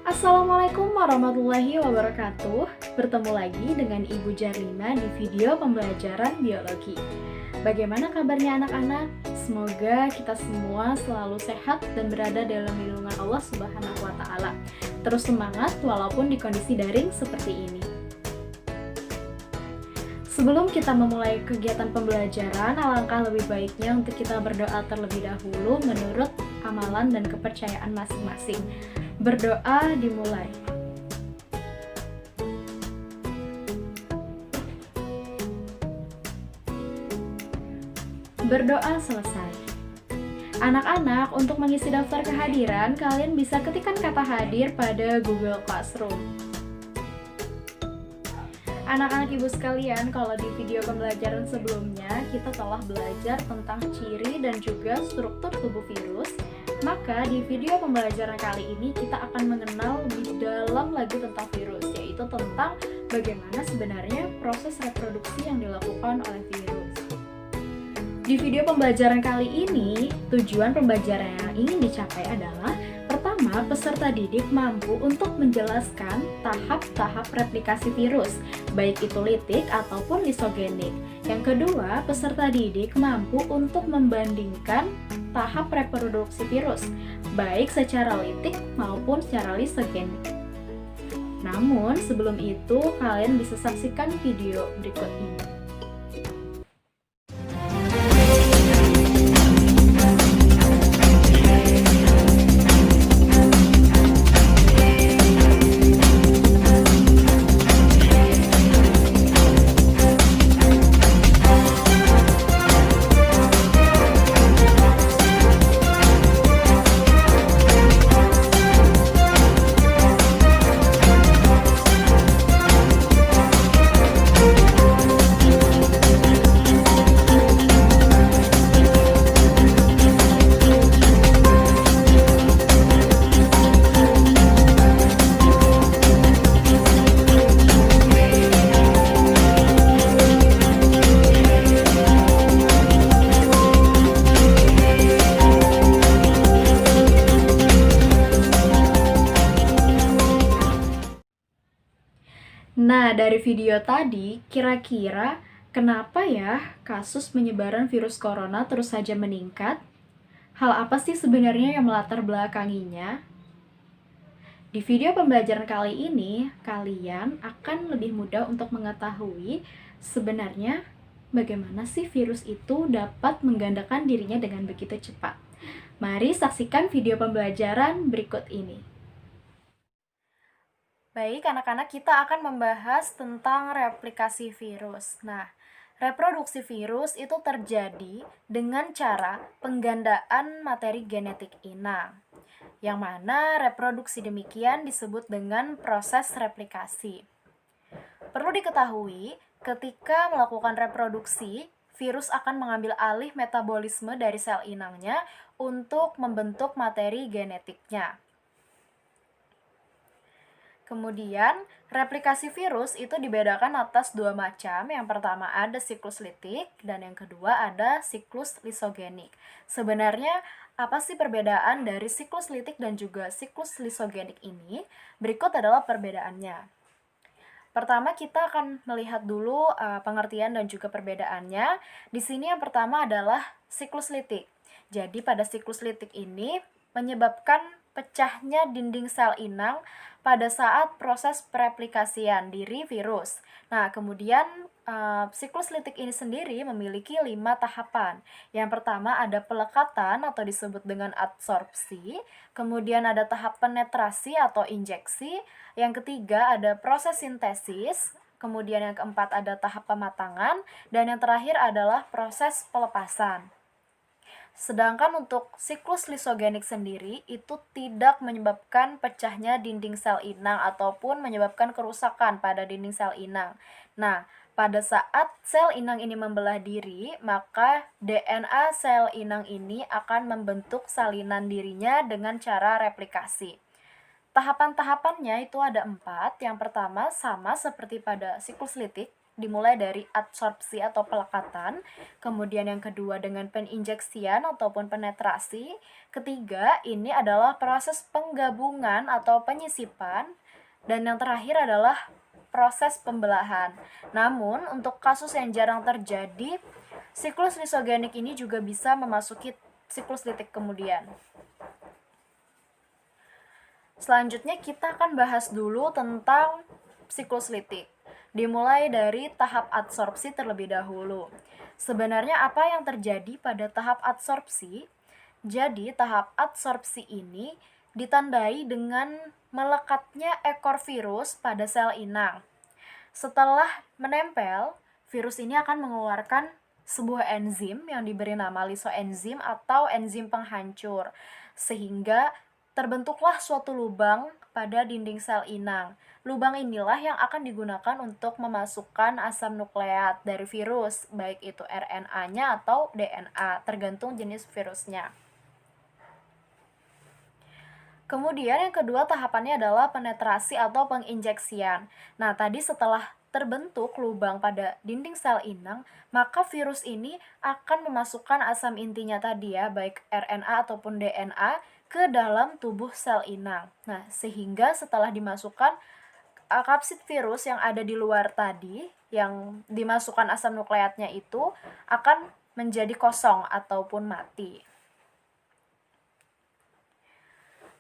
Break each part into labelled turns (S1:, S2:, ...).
S1: Assalamualaikum warahmatullahi wabarakatuh. Bertemu lagi dengan Ibu Jarlina di video pembelajaran biologi. Bagaimana kabarnya anak-anak? Semoga kita semua selalu sehat dan berada dalam lindungan Allah Subhanahu wa taala. Terus semangat walaupun di kondisi daring seperti ini. Sebelum kita memulai kegiatan pembelajaran, alangkah lebih baiknya untuk kita berdoa terlebih dahulu menurut amalan dan kepercayaan masing-masing. Berdoa dimulai. Berdoa selesai. Anak-anak, untuk mengisi daftar kehadiran, kalian bisa ketikkan kata hadir pada Google Classroom. Anak-anak ibu sekalian, kalau di video pembelajaran sebelumnya kita telah belajar tentang ciri dan juga struktur tubuh virus, maka di video pembelajaran kali ini kita akan mengenal lebih dalam lagi tentang virus, yaitu tentang bagaimana sebenarnya proses reproduksi yang dilakukan oleh virus. Di video pembelajaran kali ini, tujuan pembelajaran yang ingin dicapai adalah pertama, peserta didik mampu untuk menjelaskan tahap-tahap replikasi virus, baik itu litik ataupun lisogenik. Yang kedua, peserta didik mampu untuk membandingkan tahap reproduksi virus, baik secara litik maupun secara lisogenik. Namun, sebelum itu, kalian bisa saksikan video berikut ini. Nah, dari video tadi, kira-kira kenapa ya kasus penyebaran virus corona terus saja meningkat? Hal apa sih sebenarnya yang melatar belakanginya? Di video pembelajaran kali ini, kalian akan lebih mudah untuk mengetahui sebenarnya bagaimana sih virus itu dapat menggandakan dirinya dengan begitu cepat. Mari saksikan video pembelajaran berikut ini. Baik, anak-anak, kita akan membahas tentang replikasi virus. Nah, reproduksi virus itu terjadi dengan cara penggandaan materi genetik inang, yang mana reproduksi demikian disebut dengan proses replikasi. Perlu diketahui, ketika melakukan reproduksi, virus akan mengambil alih metabolisme dari sel inangnya untuk membentuk materi genetiknya. Kemudian, replikasi virus itu dibedakan atas dua macam. Yang pertama ada siklus litik dan yang kedua ada siklus lisogenik. Sebenarnya, apa sih perbedaan dari siklus litik dan juga siklus lisogenik ini? Berikut adalah perbedaannya. Pertama, kita akan melihat dulu pengertian dan juga perbedaannya. Di sini yang pertama adalah siklus litik. Jadi, pada siklus litik ini menyebabkan pecahnya dinding sel inang pada saat proses pereplikasian diri virus. Nah, kemudian siklus litik ini sendiri memiliki 5 tahapan. Yang pertama ada pelekatan atau disebut dengan adsorpsi, kemudian ada tahap penetrasi atau injeksi, yang ketiga ada proses sintesis, kemudian yang keempat ada tahap pematangan, dan yang terakhir adalah proses pelepasan. Sedangkan untuk siklus lisogenik sendiri itu tidak menyebabkan pecahnya dinding sel inang ataupun menyebabkan kerusakan pada dinding sel inang. Nah, pada saat sel inang ini membelah diri, maka DNA sel inang ini akan membentuk salinan dirinya dengan cara replikasi. Tahapan-tahapannya itu ada 4. Yang pertama sama seperti pada siklus litik, dimulai dari adsorpsi atau pelekatan, kemudian yang kedua dengan peninjeksian ataupun penetrasi, ketiga ini adalah proses penggabungan atau penyisipan, dan yang terakhir adalah proses pembelahan. Namun, untuk kasus yang jarang terjadi, siklus lisogenik ini juga bisa memasuki siklus litik kemudian. Selanjutnya kita akan bahas dulu tentang siklus litik. Dimulai dari tahap adsorpsi terlebih dahulu. Sebenarnya apa yang terjadi pada tahap adsorpsi? Jadi tahap adsorpsi ini ditandai dengan melekatnya ekor virus pada sel inang. Setelah menempel, virus ini akan mengeluarkan sebuah enzim yang diberi nama lisoenzim atau enzim penghancur, sehingga terbentuklah suatu lubang pada dinding sel inang. Lubang inilah yang akan digunakan untuk memasukkan asam nukleat dari virus, baik itu RNA-nya atau DNA, tergantung jenis virusnya. Kemudian yang kedua tahapannya adalah penetrasi atau penginjeksian. Nah, tadi setelah terbentuk lubang pada dinding sel inang, maka virus ini akan memasukkan asam intinya tadi ya, baik RNA ataupun DNA, ke dalam tubuh sel inang. Nah, sehingga setelah dimasukkan kapsid virus yang ada di luar tadi, yang dimasukkan asam nukleatnya itu akan menjadi kosong ataupun mati.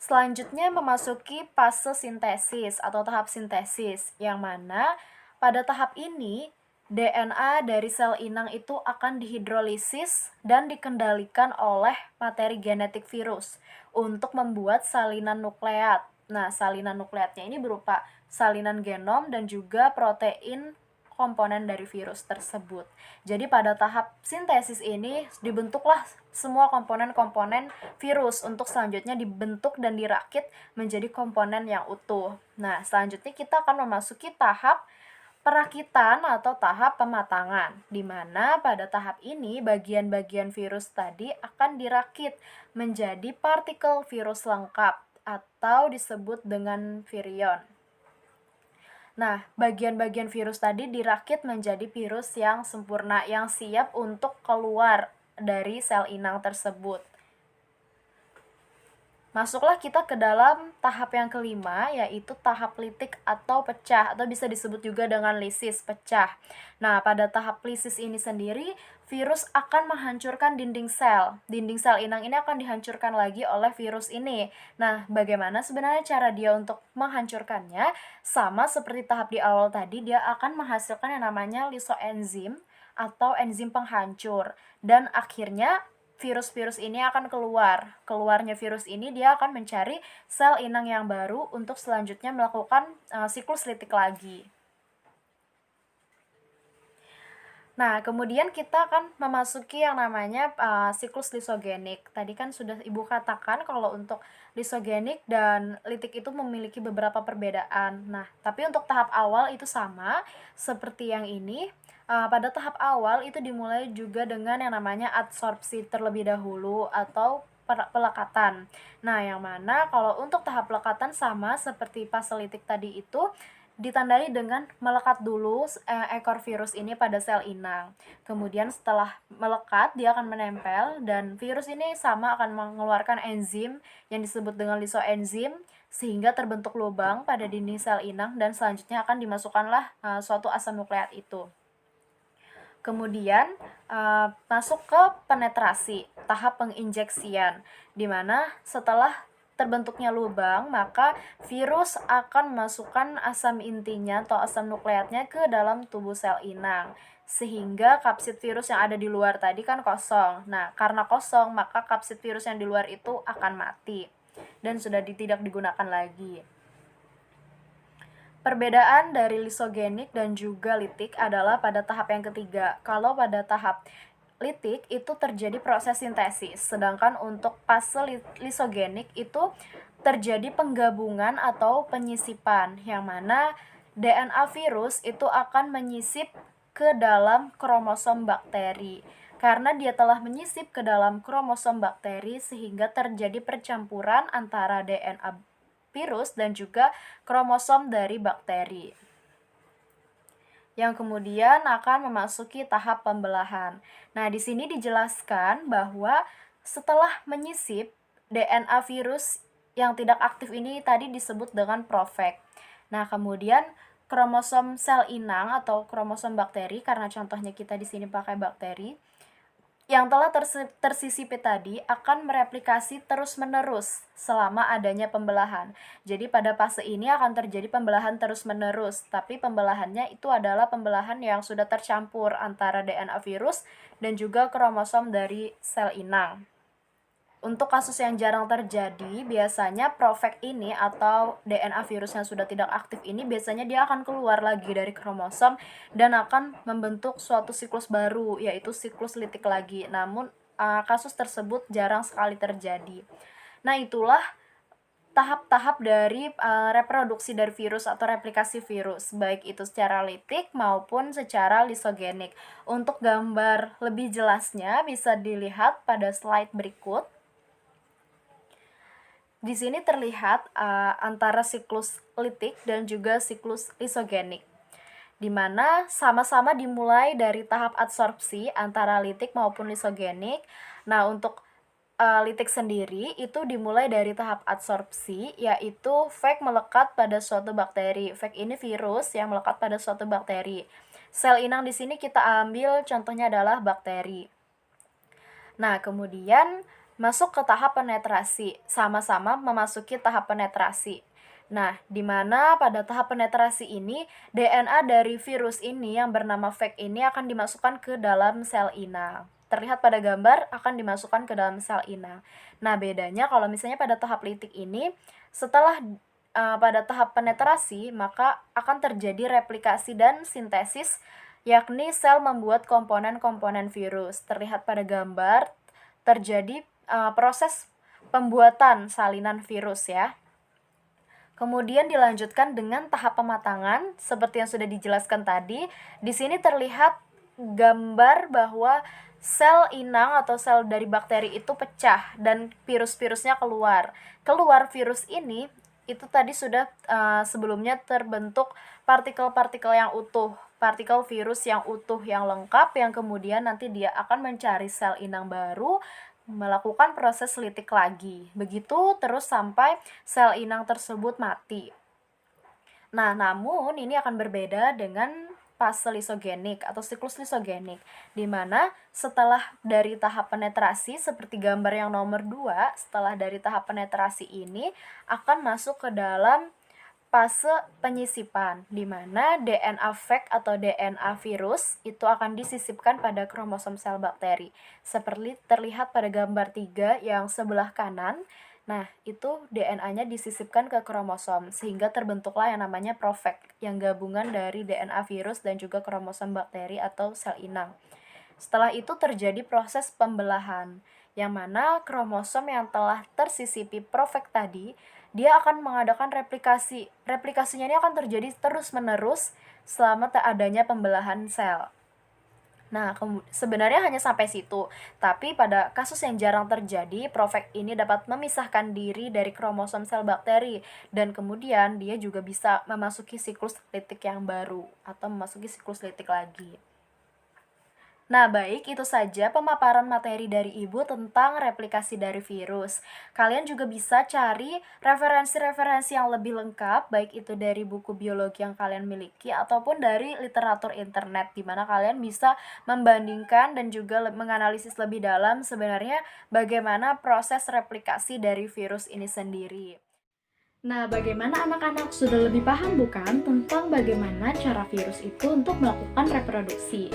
S1: Selanjutnya memasuki fase sintesis atau tahap sintesis, yang mana pada tahap ini DNA dari sel inang itu akan dihidrolisis dan dikendalikan oleh materi genetik virus untuk membuat salinan nukleat. Nah, salinan nukleatnya ini berupa salinan genom dan juga protein komponen dari virus tersebut. Jadi pada tahap sintesis ini dibentuklah semua komponen-komponen virus untuk selanjutnya dibentuk dan dirakit menjadi komponen yang utuh. Nah, selanjutnya kita akan memasuki tahap perakitan atau tahap pematangan, di mana pada tahap ini bagian-bagian virus tadi akan dirakit menjadi partikel virus lengkap atau disebut dengan virion. Nah, bagian-bagian virus tadi dirakit menjadi virus yang sempurna, yang siap untuk keluar dari sel inang tersebut. Masuklah kita ke dalam tahap yang kelima, yaitu tahap litik atau pecah, atau bisa disebut juga dengan lisis, pecah. Nah, pada tahap lisis ini sendiri, virus akan menghancurkan dinding sel. Dinding sel inang ini akan dihancurkan lagi oleh virus ini. Nah, bagaimana sebenarnya cara dia untuk menghancurkannya? Sama seperti tahap di awal tadi, dia akan menghasilkan yang namanya lisoenzim atau enzim penghancur. Dan akhirnya virus-virus ini akan keluarnya virus ini dia akan mencari sel inang yang baru untuk selanjutnya melakukan siklus litik lagi. Nah, kemudian kita akan memasuki yang namanya siklus lisogenik. Tadi kan sudah Ibu katakan kalau untuk lisogenik dan litik itu memiliki beberapa perbedaan. Nah, tapi untuk tahap awal itu sama seperti yang ini. Pada tahap awal itu dimulai juga dengan yang namanya adsorpsi terlebih dahulu atau pelekatan. Nah, yang mana kalau untuk tahap pelekatan sama seperti fase litik tadi itu ditandai dengan melekat dulu ekor virus ini pada sel inang. Kemudian setelah melekat dia akan menempel dan virus ini sama akan mengeluarkan enzim yang disebut dengan lisoenzim sehingga terbentuk lubang pada dinding sel inang dan selanjutnya akan dimasukkanlah suatu asam nukleat itu. Kemudian masuk ke penetrasi, tahap penginjeksian, di mana setelah terbentuknya lubang, maka virus akan memasukkan asam intinya atau asam nukleatnya ke dalam tubuh sel inang. Sehingga kapsid virus yang ada di luar tadi kan kosong. Nah, karena kosong, maka kapsid virus yang di luar itu akan mati dan sudah tidak digunakan lagi. Perbedaan dari lisogenik dan juga litik adalah pada tahap yang ketiga. Kalau pada tahap litik itu terjadi proses sintesis, sedangkan untuk fase lisogenik itu terjadi penggabungan atau penyisipan, yang mana DNA virus itu akan menyisip ke dalam kromosom bakteri. Karena dia telah menyisip ke dalam kromosom bakteri sehingga terjadi percampuran antara DNA virus dan juga kromosom dari bakteri. yang kemudian akan memasuki tahap pembelahan. Nah, di sini dijelaskan bahwa setelah menyisip, DNA virus yang tidak aktif ini tadi disebut dengan profek. Nah, kemudian kromosom sel inang atau kromosom bakteri, karena contohnya kita di sini pakai bakteri, yang telah tersisipi tadi akan mereplikasi terus-menerus selama adanya pembelahan. Jadi pada fase ini akan terjadi pembelahan terus-menerus, tapi pembelahannya itu adalah pembelahan yang sudah tercampur antara DNA virus dan juga kromosom dari sel inang. Untuk kasus yang jarang terjadi, biasanya profek ini atau DNA virus yang sudah tidak aktif ini biasanya dia akan keluar lagi dari kromosom dan akan membentuk suatu siklus baru, yaitu siklus litik lagi. Namun kasus tersebut jarang sekali terjadi. Nah, itulah tahap-tahap dari reproduksi dari virus atau replikasi virus, baik itu secara litik maupun secara lisogenik. Untuk gambar lebih jelasnya bisa dilihat pada slide berikut. Di sini terlihat antara siklus litik dan juga siklus lisogenik, di mana sama-sama dimulai dari tahap adsorpsi antara litik maupun lisogenik. Nah, untuk litik sendiri itu dimulai dari tahap adsorpsi, yaitu fag melekat pada suatu bakteri. Fag ini virus yang melekat pada suatu bakteri. Sel inang di sini kita ambil contohnya adalah bakteri. Nah, kemudian masuk ke tahap penetrasi, sama-sama memasuki tahap penetrasi. Nah, di mana pada tahap penetrasi ini, DNA dari virus ini yang bernama fag ini akan dimasukkan ke dalam sel inang. Terlihat pada gambar akan dimasukkan ke dalam sel inang. Nah, bedanya kalau misalnya pada tahap litik ini, setelah pada tahap penetrasi, maka akan terjadi replikasi dan sintesis, yakni sel membuat komponen-komponen virus. Terlihat pada gambar, terjadi proses pembuatan salinan virus ya. Kemudian dilanjutkan dengan tahap pematangan seperti yang sudah dijelaskan tadi. Di sini terlihat gambar bahwa sel inang atau sel dari bakteri itu pecah dan virus-virusnya keluar. Keluar virus ini itu tadi sudah sebelumnya terbentuk partikel-partikel yang utuh, partikel virus yang utuh yang lengkap, yang kemudian nanti dia akan mencari sel inang baru, melakukan proses litik lagi. Begitu terus sampai sel inang tersebut mati. Nah, namun ini akan berbeda dengan fase lisogenik atau siklus lisogenik, di mana setelah dari tahap penetrasi seperti gambar yang nomor 2, setelah dari tahap penetrasi ini akan masuk ke dalam fase penyisipan, di mana DNA fag atau DNA virus itu akan disisipkan pada kromosom sel bakteri. Seperti terlihat pada gambar 3 yang sebelah kanan. Nah, itu DNA-nya disisipkan ke kromosom, sehingga terbentuklah yang namanya profag, yang gabungan dari DNA virus dan juga kromosom bakteri atau sel inang. Setelah itu terjadi proses pembelahan, yang mana kromosom yang telah tersisipi profag tadi, dia akan mengadakan replikasi. Replikasinya ini akan terjadi terus-menerus selama adanya pembelahan sel. Nah, sebenarnya hanya sampai situ. Tapi pada kasus yang jarang terjadi, profag ini dapat memisahkan diri dari kromosom sel bakteri. Dan kemudian dia juga bisa memasuki siklus litik yang baru atau memasuki siklus litik lagi. Nah, baik, itu saja pemaparan materi dari Ibu tentang replikasi dari virus. Kalian juga bisa cari referensi-referensi yang lebih lengkap, baik itu dari buku biologi yang kalian miliki ataupun dari literatur internet, di mana kalian bisa membandingkan dan juga menganalisis lebih dalam sebenarnya bagaimana proses replikasi dari virus ini sendiri. Nah, bagaimana anak-anak sudah lebih paham bukan tentang bagaimana cara virus itu untuk melakukan reproduksi?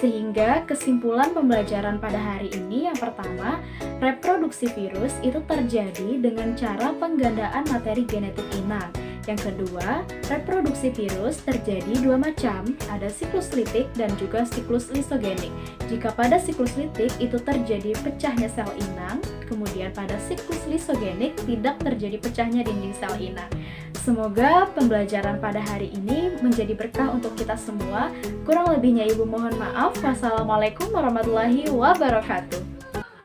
S1: Sehingga kesimpulan pembelajaran pada hari ini yang pertama, reproduksi virus itu terjadi dengan cara penggandaan materi genetik inang. Yang kedua, reproduksi virus terjadi dua macam, ada siklus litik dan juga siklus lisogenik. Jika pada siklus litik itu terjadi pecahnya sel inang, kemudian pada siklus lisogenik tidak terjadi pecahnya dinding sel inang. Semoga pembelajaran pada hari ini menjadi berkah untuk kita semua. Kurang lebihnya Ibu mohon maaf. Wassalamualaikum warahmatullahi wabarakatuh.